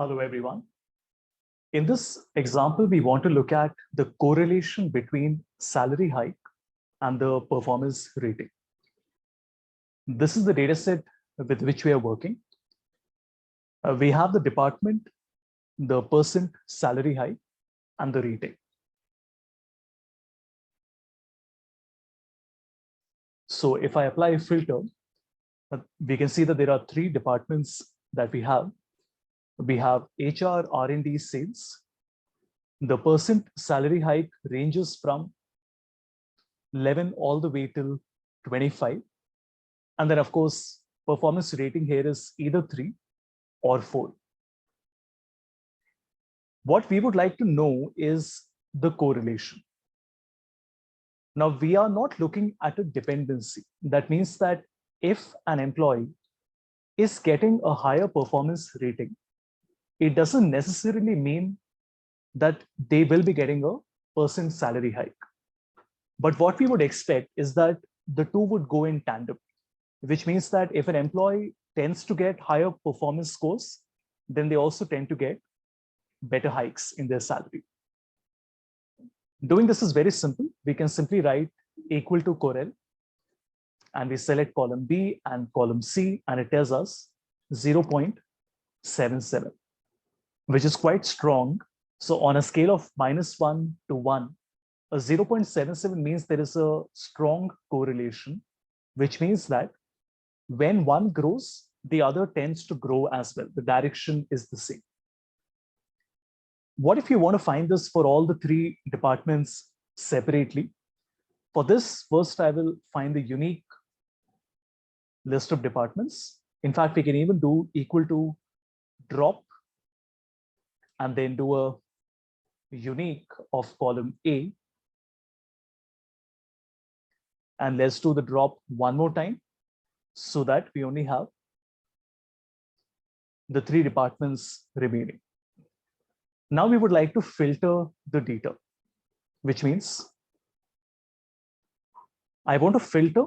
Hello, everyone. In this example, we want to look at the correlation between salary hike and the performance rating. This is the data set with which we are working. We have the department, the percent salary hike, and the rating. So if I apply a filter, we can see that there are three departments that we have. We have HR, R&D, sales. The percent salary hike ranges from 11 all the way till 25. And then, of course, performance rating here is either 3 or 4. What we would like to know is the correlation. Now, we are not looking at a dependency. That means that if an employee is getting a higher performance rating, it doesn't necessarily mean that they will be getting a percent salary hike. But what we would expect is that the two would go in tandem, which means that if an employee tends to get higher performance scores, then they also tend to get better hikes in their salary. Doing this is very simple. We can simply write equal to correl, and we select column B and column C, and it tells us 0.77, which is quite strong. So on a scale of -1 to 1, a 0.77 means there is a strong correlation, which means that when one grows, the other tends to grow as well. The direction is the same. What if you want to find this for all the three departments separately? For this, first I will find the unique list of departments. In fact, we can even do equal to drop and then do a unique of column A. And let's do the drop one more time so that we only have the three departments remaining. Now we would like to filter the data, which means I want to filter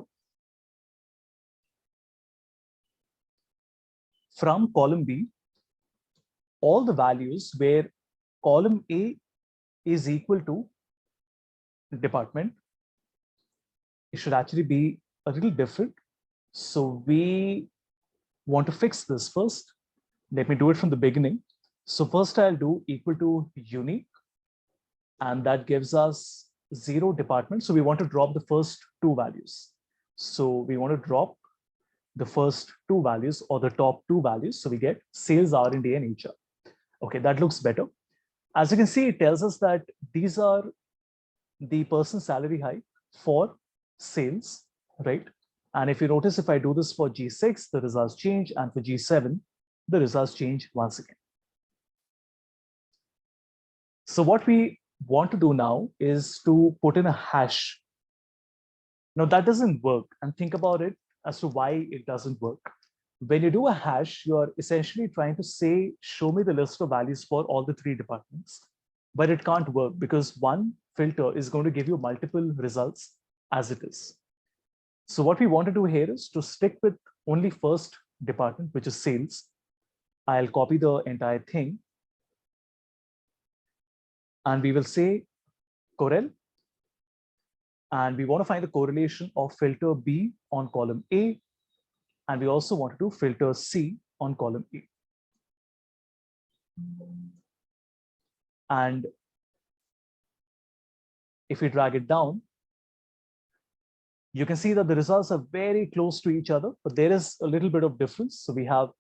from column B all the values where column A is equal to the department. It should actually be a little different. So we want to fix this first. Let me do it from the beginning. So first I'll do equal to unique, and that gives us 0 department. So we want to drop the first two values. So we want to drop the first two values or the top two values. So we get sales, R&D, and HR. Okay, that looks better. As you can see, it tells us that these are the person salary hike for sales, right? And if you notice, if I do this for G6, the results change, and for G7, the results change once again. So what we want to do now is to put in a hash. Now that doesn't work, and think about it as to why it doesn't work. When you do a hash, you're essentially trying to say, show me the list of values for all the three departments, but it can't work because one filter is going to give you multiple results as it is. So what we want to do here is to stick with only first department, which is sales. I'll copy the entire thing, and we will say correl, and we want to find the correlation of filter B on column A, and we also want to do filter C on column A. And if we drag it down, you can see that the results are very close to each other, but there is a little bit of difference. So we have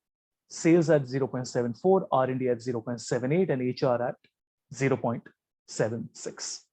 sales at 0.74, R&D at 0.78, and HR at 0.76.